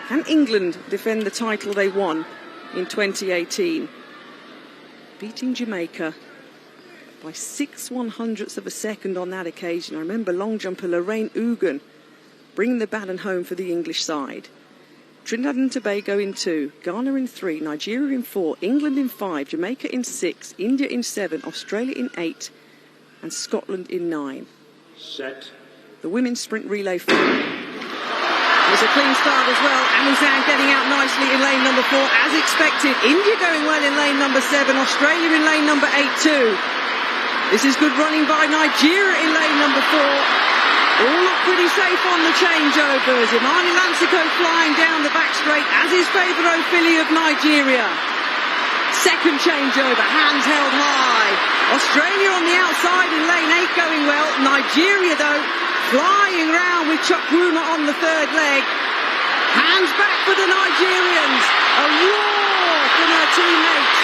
Can England defend the title they won in 2018? Beating Jamaica by 6/100ths of a second on that occasion. I remember long jumper Lorraine Ugan bringing the baton home for the English side. Trinidad and Tobago in 2, Ghana in 3, Nigeria in 4, England in 5, Jamaica in 6, India in 7, Australia in 8, and Scotland in 9. Set. The women's sprint relay final. There's a clean start as well. Amusan getting out nicely in lane number 4, as expected. India going well in lane number 7, Australia in lane number 8 too. This is good running by Nigeria in lane number 4. All look pretty safe on the changeovers. Imani Lansico flying down the back straight, as is Favour Ofili of Nigeria. Second changeover, hands held high. Australia on the outside in lane 8 going well. Nigeria, though, flying round with Chukwuma on the third leg. Hands back for the Nigerians. A roar from her teammates.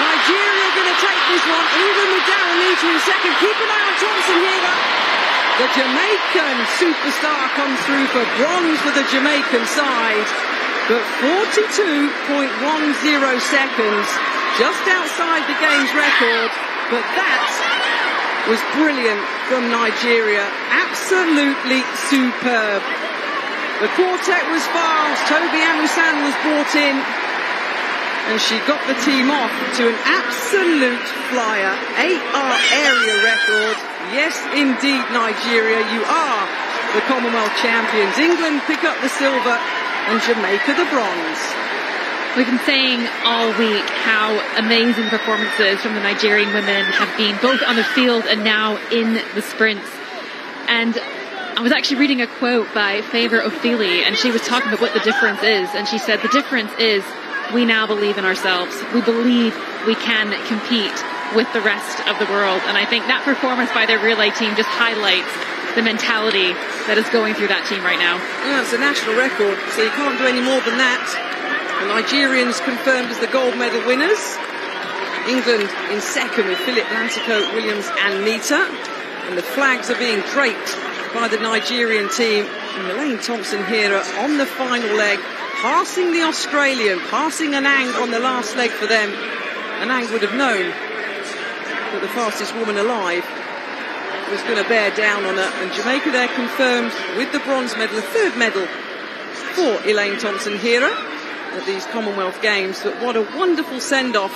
Nigeria going to take this one, even with Darren Leiter in second. Keep an eye on Thompson here. The Jamaican superstar comes through for bronze for the Jamaican side. But 42.10 seconds, just outside the game's record. But that was brilliant from Nigeria. Absolutely superb. The quartet was fast. Tobi Amusan was brought in. And she got the team off to an absolute flyer. 8R area record. Yes, indeed, Nigeria, you are the Commonwealth champions. England pick up the silver and Jamaica the bronze. We've been saying all week how amazing performances from the Nigerian women have been, both on the field and now in the sprints. And I was actually reading a quote by Favour Ofili, and she was talking about what the difference is. And she said the difference is we now believe in ourselves. We believe we can compete with the rest of the world. And I think that performance by their relay team just highlights the mentality that is going through that team right now. Yeah, it's a national record, so you can't do any more than that. The Nigerians confirmed as the gold medal winners. England in second with Philip Lansico, Williams and Nita. And the flags are being draped by the Nigerian team. And Elaine Thompson here on the final leg, passing the Australian, passing Anang on the last leg for them. Anang would have known that the fastest woman alive was going to bear down on her. And Jamaica there confirmed with the bronze medal, a third medal for Elaine Thompson-Hera at these Commonwealth Games. But what a wonderful send-off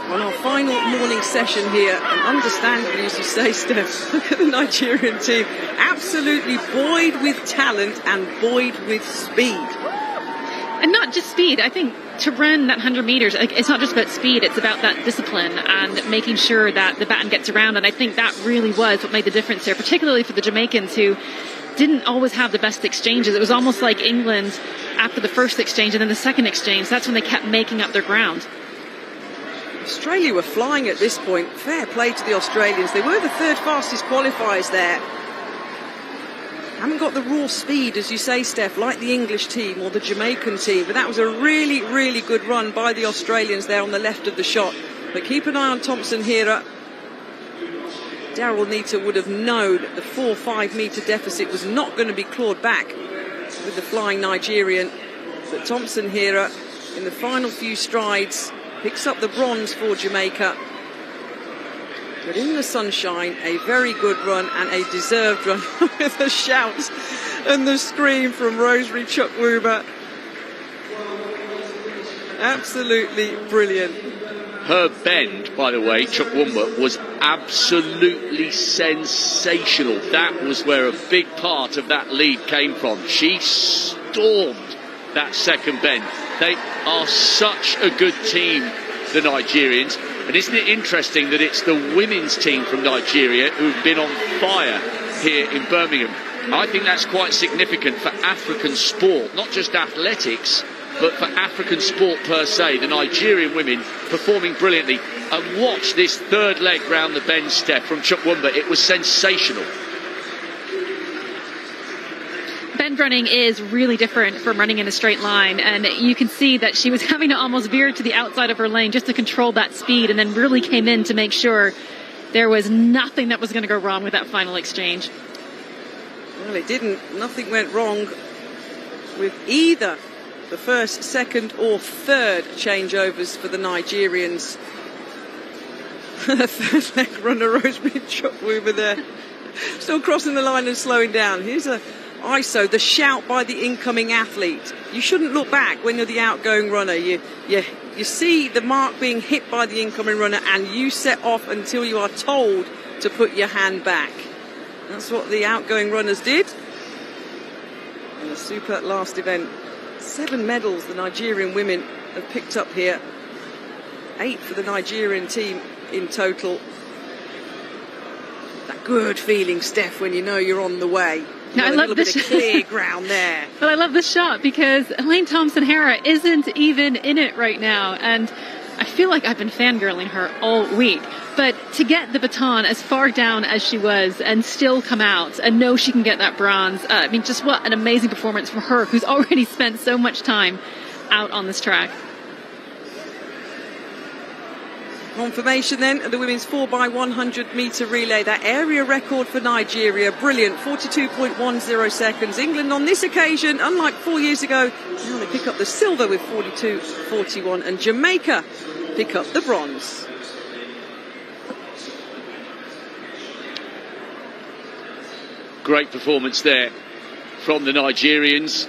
on our final morning session here. And understandably, as you say, Steph, look at the Nigerian team. Absolutely buoyed with talent and buoyed with speed. And not just speed. I think to run that 100 meters, it's not just about speed, it's about that discipline and making sure that the baton gets around. And I think that really was what made the difference there, particularly for the Jamaicans, who didn't always have the best exchanges. It was almost like England after the first exchange and then the second exchange. That's when they kept making up their ground. Australia were flying at this point. Fair play to the Australians. They were the third fastest qualifiers there. Haven't got the raw speed, as you say, Steph, like the English team or the Jamaican team. But that was a really, really good run by the Australians there on the left of the shot. But keep an eye on Thompson-Hera. Darryl Nita would have known the 4-5 metre deficit was not going to be clawed back with the flying Nigerian. But Thompson-Hera, in the final few strides, picks up the bronze for Jamaica. But in the sunshine, a very good run and a deserved run with the shouts and the scream from Rosemary Chukwuma. Absolutely brilliant. Her bend, by the way, Chukwuma, was absolutely sensational. That was where a big part of that lead came from. She stormed that second bend. They are such a good team, the Nigerians. And isn't it interesting that it's the women's team from Nigeria who've been on fire here in Birmingham? I think that's quite significant for African sport, not just athletics, but for African sport per se. The Nigerian women performing brilliantly. And watch this third leg round the bend, Steph, from Chukwuma. It was sensational. Bend running is really different from running in a straight line, and you can see that she was having to almost veer to the outside of her lane just to control that speed, and then really came in to make sure there was nothing that was going to go wrong with that final exchange. Well, it didn't. Nothing went wrong. with either the first, second or third changeovers for the Nigerians. The third leg runner, Rosemary Chukwuma there, still crossing the line and slowing down. Here's a ISO, the shout by the incoming athlete. You shouldn't look back when you're the outgoing runner. You see the mark being hit by the incoming runner and you set off until you are told to put your hand back. That's what the outgoing runners did. In the super last event, 7 medals the Nigerian women have picked up here. 8 for the Nigerian team in total. That good feeling, Steph, when you know you're on the way. Now, I love a little bit of clear ground there. But I love this shot because Elaine Thompson-Herah isn't even in it right now. And I feel like I've been fangirling her all week. But to get the baton as far down as she was and still come out and know she can get that bronze, I mean, just what an amazing performance from her, who's already spent so much time out on this track. Confirmation then of the women's 4x100 metre relay. That area record for Nigeria, brilliant, 42.10 seconds. England on this occasion, unlike 4 years ago, now they pick up the silver with 42.41, and Jamaica pick up the bronze. Great performance there from the Nigerians.